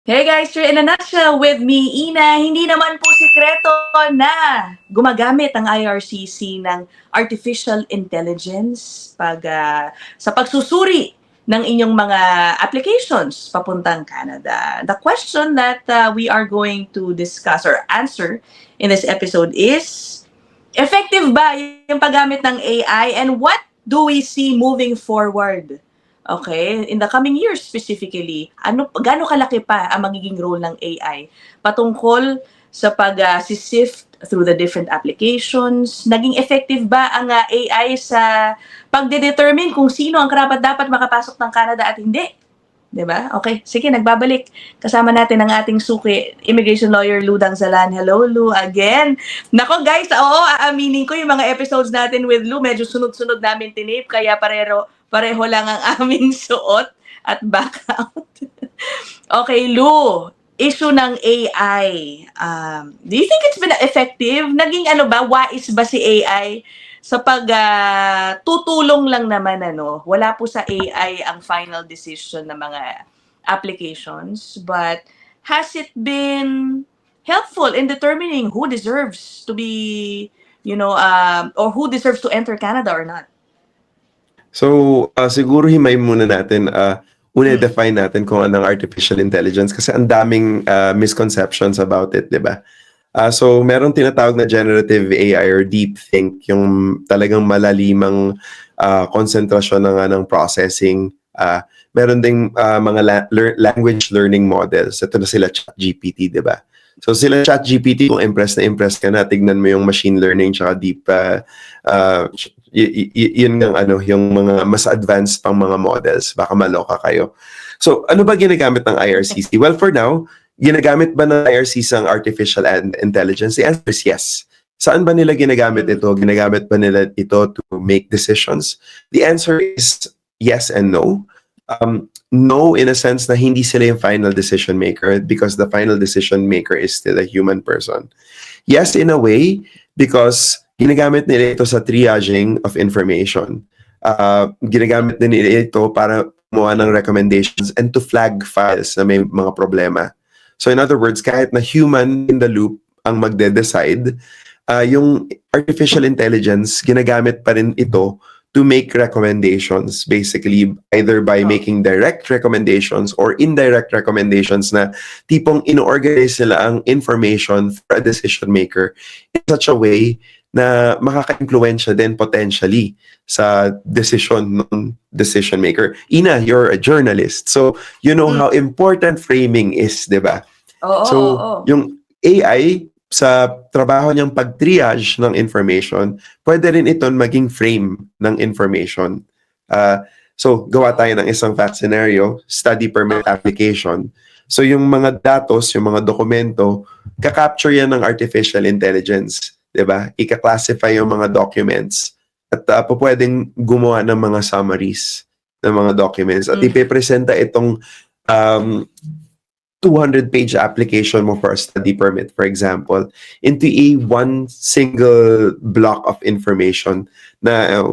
Hey guys, you're in a nutshell with me, Ina. Hindi naman po sikreto na gumagamit ang IRCC ng artificial intelligence sa pagsusuri ng inyong mga applications papuntang Canada. The question that we are going to discuss or answer in this episode is, effective ba yung paggamit ng AI and what do we see moving forward? Okay, in the coming years specifically, gaano kalaki pa ang magiging role ng AI patungkol sa sift through the different applications? Naging effective ba ang AI sa pagde-determine kung sino ang karapat-dapat makapasok ng Canada at hindi? 'Di ba? Okay, sige, nagbabalik. Kasama natin ang ating suki, immigration lawyer Ludang Zalan. Hello, Lu, again. Nako guys, oo, aaminin ko yung mga episodes natin with Lu, medyo sunod-sunod namin tinip, kaya pareho lang ang aming suot at background. Okay, Lu, issue ng AI. Do you think it's been effective? Naging wais ba si AI sa tutulong lang naman wala po sa AI ang final decision ng mga applications, but has it been helpful in determining who deserves to be, or who deserves to enter Canada or not? So, siguro himayin muna natin, una define natin kung anong artificial intelligence kasi ang daming misconceptions about it, di ba? So, meron tinatawag na generative AI or deep think, yung talagang malalimang konsentrasyon ng processing. Meron ding mga language learning models. Ito na sila ChatGPT, di ba? So, sila ChatGPT, kung impressed ka na, tignan mo yung machine learning tsaka deep, yun yung mga mas advanced pang mga models. Baka maloka kayo. So, ano ba ginagamit ng IRCC? Well, for now, ginagamit ba ng IRCC ang artificial intelligence? The answer is yes. Saan ba nila ginagamit ito? Ginagamit ba nila ito to make decisions? The answer is yes and no. No in a sense na hindi sila yung final decision maker because the final decision maker is still a human person. Yes in a way because ginagamit nila ito sa triaging of information. Ginagamit din nila ito para gumawa ng recommendations and to flag files na may mga problema. So in other words, kahit na human in the loop ang magde-decide, yung artificial intelligence, ginagamit pa rin ito to make recommendations, basically either by making direct recommendations or indirect recommendations na tipong in-organize nila ang information for a decision maker in such a way na makaka-influensya din potentially sa decision ng decision maker. Ina, you're a journalist, so you know how important framing is, di ba? Yung AI, sa trabaho niyang pag-triage ng information, pwede rin ito maging frame ng information. So, gawa tayo ng isang fact scenario, study permit application. So, yung mga datos, yung mga dokumento, ka-capture yan ng artificial intelligence. Diba? Ika-classify yung mga documents at pwedeng gumawa ng mga summaries ng mga documents at ipipresenta itong 200-page application mo for a study permit, for example, into one single block of information na,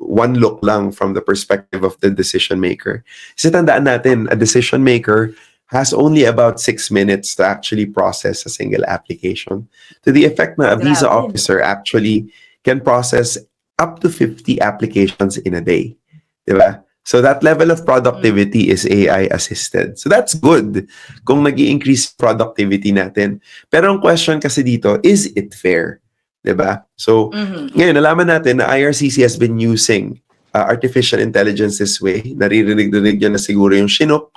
one look lang from the perspective of the decision maker. Kasi tandaan natin, a decision maker has only about 6 minutes to actually process a single application. To the effect na a visa officer actually can process up to 50 applications in a day. Diba? So that level of productivity is AI assisted. So that's good kung nag-i-increase productivity natin. Pero ang question kasi dito, is it fair? Diba? So ngayon, nalaman natin na IRCC has been using artificial intelligence this way. Naririnig nyo na siguro yung Chinook.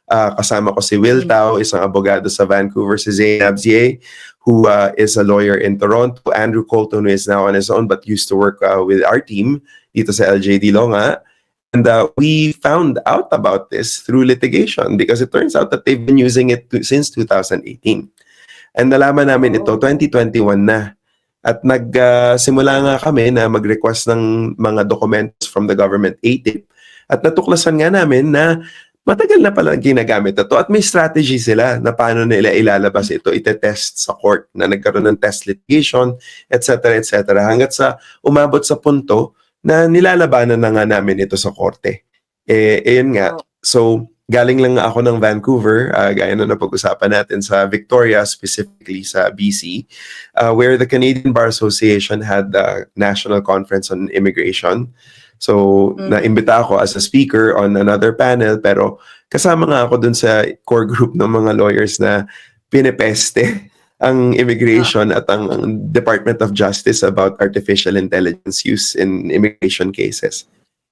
Kasama ko si Will Tao, isang abogado sa Vancouver, si Zainab Zie, who is a lawyer in Toronto. Andrew Colton, who is now on his own but used to work with our team dito sa LJD Longa. And we found out about this through litigation because it turns out that they've been using it since 2018. And nalaman namin ito 2021 na. At nagsimula nga kami na mag-request ng mga documents from the government ATIP. At natuklasan nga namin na matagal na pala ginagamit ito at may strategy sila na paano nila ilalabas ito, itetest sa court na nagkaroon ng test litigation, etc. Hanggat sa umabot sa punto na nilalabanan na nga namin ito sa korte. Ayun nga. So, galing lang ako ng Vancouver, gaya na napag-usapan natin sa Victoria, specifically sa BC, where the Canadian Bar Association had the National Conference on Immigration. So, naimbita ako as a speaker on another panel, pero kasama nga ako dun sa core group ng mga lawyers na pinepeste ang immigration at ang Department of Justice about artificial intelligence use in immigration cases.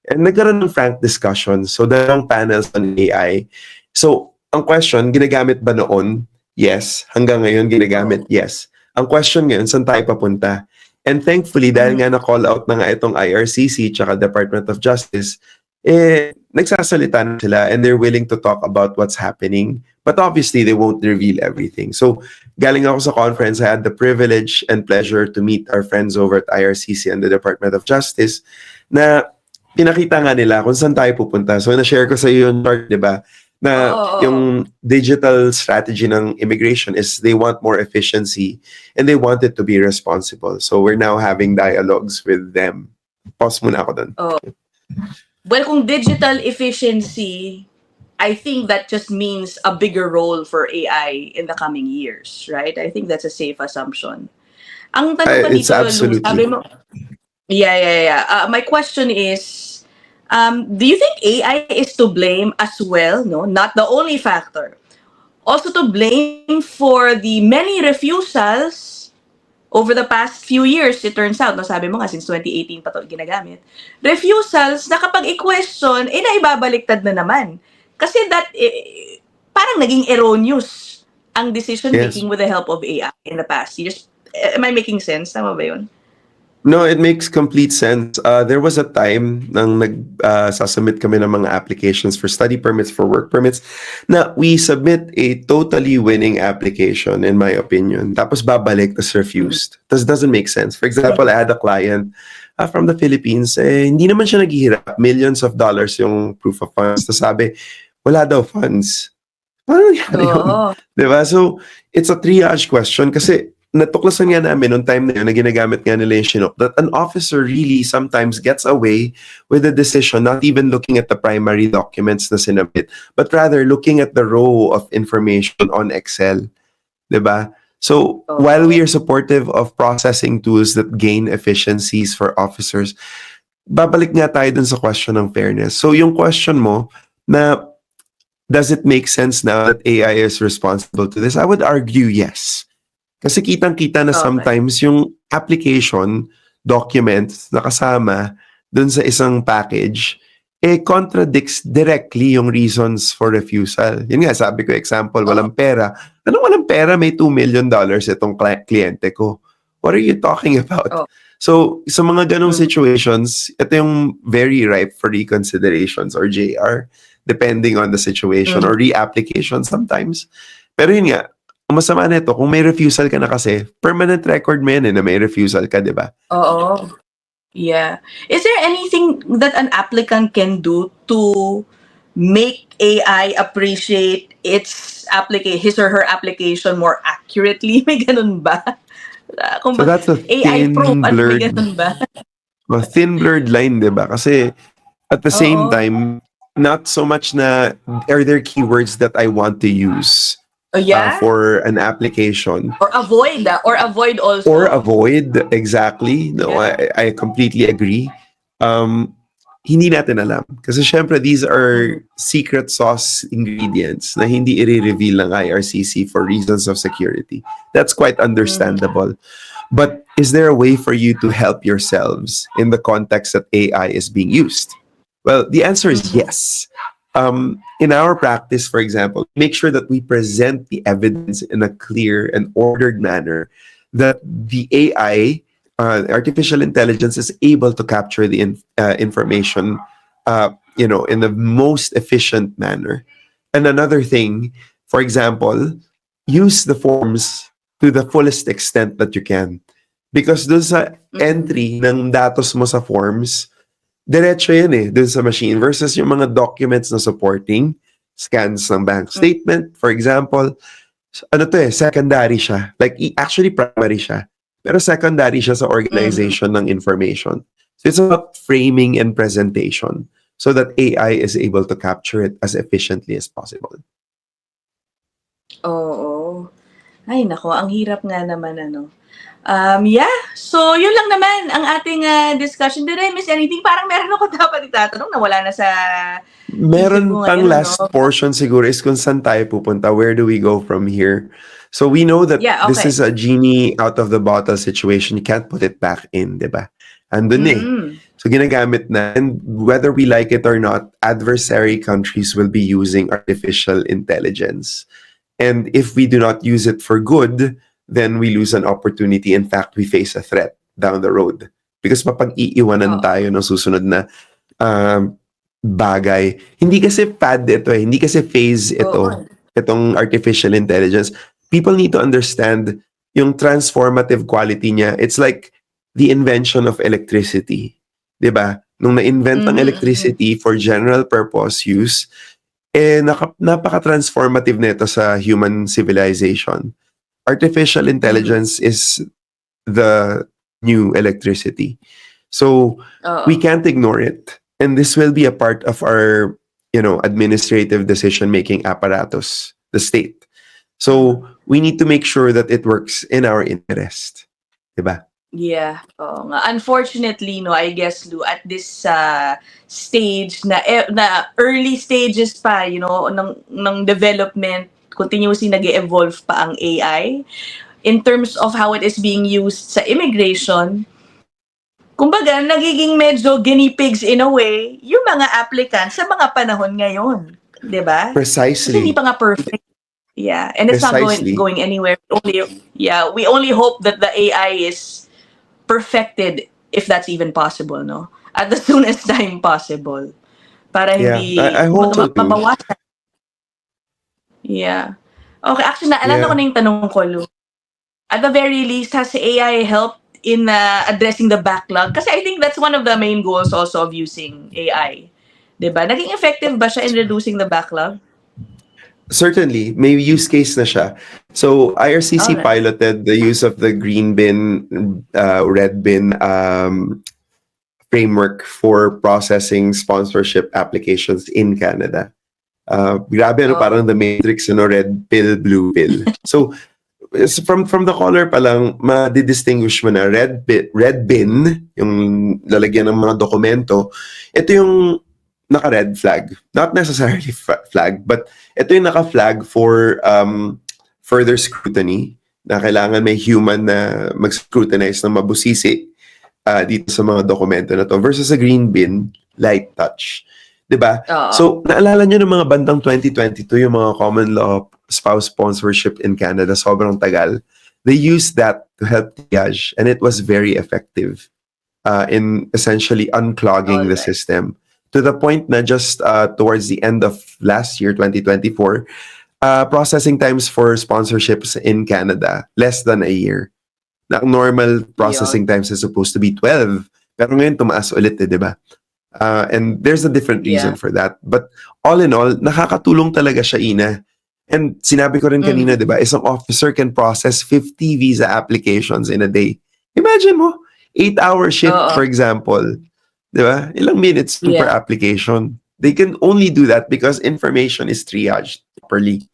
And nagkaroon ng frank discussion. So, dalawang panels on AI. So, ang question, ginagamit ba noon? Yes. Hanggang ngayon, ginagamit? Yes. Ang question ngayon, saan tayo papunta? And thankfully, dahil nga na-call out na nga itong IRCC tsaka Department of Justice, nagsasalita na sila and they're willing to talk about what's happening. But obviously, they won't reveal everything. So, galing ako sa conference, I had the privilege and pleasure to meet our friends over at IRCC and the Department of Justice na pinakita nga nila kung saan tayo pupunta. So, na-share ko sa iyo yung chart, di ba? Na yung digital strategy ng immigration is they want more efficiency and they want it to be responsible. So, we're now having dialogues with them. Pause muna ako dun. Well, kung digital efficiency, I think that just means a bigger role for AI in the coming years, right? I think that's a safe assumption. Ang tanong pa It's dito, Lou, absolutely. sabi mo, my question is, do you think AI is to blame as well? No, not the only factor. Also to blame for the many refusals over the past few years, it turns out, no, sabi mo nga, since 2018 pa ito ginagamit, refusals na kapag i-question, naibabaliktad na naman. Kasi parang naging erroneous ang decision-making with the help of AI in the past years. Am I making sense? Tama ba yun? No, it makes complete sense. There was a time nang sasubmit kami ng mga applications for study permits, for work permits, na we submit a totally winning application, in my opinion. Tapos babalik, tas refused. Tas doesn't make sense. For example, I had a client from the Philippines, hindi naman siya naghihirap. Millions of dollars yung proof of funds. Tas sabi, wala daw funds. Paano nangyari yun? Diba? So, it's a triage question kasi natuklasan nga namin noong time na yun na ginagamit nga nila yung Chinook that an officer really sometimes gets away with the decision, not even looking at the primary documents na sinabit, but rather looking at the row of information on Excel. Diba? So, while we are supportive of processing tools that gain efficiencies for officers, babalik nga tayo dun sa question ng fairness. So, yung question mo na does it make sense now that AI is responsible to this? I would argue yes. Kasi kitang-kita na sometimes yung application document na kasama dun sa isang package, contradicts directly yung reasons for refusal. Yun nga, sabi ko, example, walang pera. Anong walang pera? May $2 million itong kliyente ko. What are you talking about? So, sa mga ganong situations, ito yung very ripe for reconsiderations or JR, depending on the situation or reapplication sometimes. Pero yun nga, ang masama nito, kung may refusal ka na kasi, permanent record mo yan na may refusal ka, di ba? Oo. Yeah. Is there anything that an applicant can do to make AI appreciate his or her application more accurately? May ganun ba? So that's a AI proof, blurred, may ganun ba? a thin blurred line, di ba? Kasi at the same time, not so much na are there keywords that I want to use for an application. Or avoid also. Or avoid, exactly. No, I completely agree. Hindi natin alam. Kasi syempre, these are secret sauce ingredients na hindi i-reveal ng IRCC for reasons of security. That's quite understandable. But is there a way for you to help yourselves in the context that AI is being used? Well, the answer is yes. In our practice, for example, make sure that we present the evidence in a clear and ordered manner that the AI, artificial intelligence, is able to capture the information, in the most efficient manner. And another thing, for example, use the forms to the fullest extent that you can. Because dun sa entry ng datos mo sa forms, diretso yan dun sa machine versus yung mga documents na supporting scans ng bank statement, for example, secondary siya. Like, actually primary siya. Pero secondary siya sa organization ng information. So it's about framing and presentation. so that AI is able to capture it as efficiently as possible. Oo. Ay nako, ang hirap nga naman ano. Yeah, so yun lang naman ang ating discussion. Did I miss anything? Parang meron ako dapat itatanong na wala na sa isip Meron ko pang ngayon, last ano? portion siguro is kung saan tayo pupunta. Where do we go from here? So we know that Yeah, this okay. is a genie out of the bottle situation. You can't put it back in, di ba? Andun eh. Mm-mm. So ginagamit na. And whether we like it or not, adversary countries will be using artificial intelligence. And if we do not use it for good, then we lose an opportunity. In fact, we face a threat down the road. Because mapag-iiwanan Oo. tayo ng susunod na bagay. Hindi kasi fad ito eh. Hindi kasi phase ito. Oo. Itong artificial intelligence. People need to understand yung transformative quality niya. It's like the invention of electricity. 'Di ba? Nung na-invent ang electricity for general purpose use, napaka-transformative nito sa human civilization. Artificial intelligence is the new electricity. So, Oo. we can't ignore it. And this will be a part of our, administrative decision-making apparatus, the state. So, we need to make sure that it works in our interest. Diba? Yeah. Oo nga. Unfortunately, no, I guess, Lou, at this stage na early stages pa, ng development, continuously nag-evolve pa ang AI. In terms of how it is being used sa immigration, kumbaga, nagiging medyo guinea pigs in a way yung mga applicants sa mga panahon ngayon. 'Di ba? Kasi hindi Precisely. pa nga perfect. Yeah, and it's not Precisely. going anywhere. We only hope that the AI is perfected, if that's even possible, no? At the soonest time possible. Para Yeah, hindi I hope so too. mabawasan. Yeah. Okay, actually, naalala Yeah. ko na yung tanong ko, Lou. At the very least, has AI helped in addressing the backlog? Kasi I think that's one of the main goals also of using AI. Diba? Naging effective ba siya in reducing the backlog? Certainly, may use case na siya. So, IRCC Okay. piloted the use of the green bin, red bin framework for processing sponsorship applications in Canada. Grabe, parang the matrix, red pill, blue pill. So, from the color pa lang, ma-distinguish mo na red bin, yung lalagyan ng mga dokumento, ito yung naka-red flag. Not necessarily flag, but ito yung naka-flag for further scrutiny na kailangan may human na mag-scrutinize ng mabusisi dito sa mga dokumento na to versus a green bin, light touch. Diba? So, naalala nyo ng mga bandang 2022, yung mga common law spouse sponsorship in Canada, sobrang tagal. They used that to help triage, and it was very effective in essentially unclogging the Alright. system. To the point na just towards the end of last year, 2024, processing times for sponsorships in Canada, less than a year. Na ang normal processing times is supposed to be 12. Pero ngayon, tumaas ulit, di ba? And there's a different reason for that. But all in all, nakakatulong talaga siya, Ina. And sinabi ko rin kanina, di ba, isang officer can process 50 visa applications in a day. Imagine mo, 8-hour shift, for example. Di ba? Ilang minutes per application. They can only do that because information is triaged properly.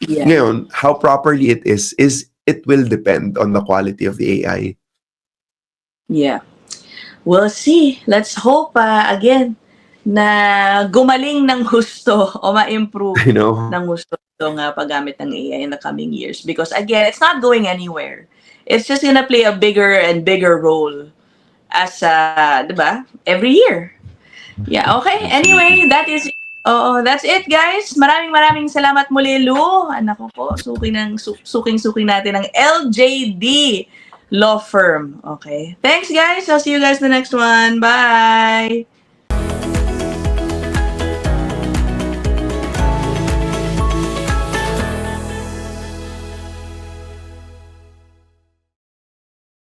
Yeah. Ngayon, how properly it is it will depend on the quality of the AI. Yeah. We'll see. Let's hope, again, na gumaling ng husto o ma-improve I know. ng husto itong paggamit ng AI in the coming years. Because, again, it's not going anywhere. It's just gonna play a bigger and bigger role as, diba? Every year. Yeah, okay. Anyway, that's it, guys. Maraming salamat muli, Lou. Anak ko po, suking natin ng LJD Law Firm. Okay. Thanks, guys. I'll see you guys in the next one. Bye!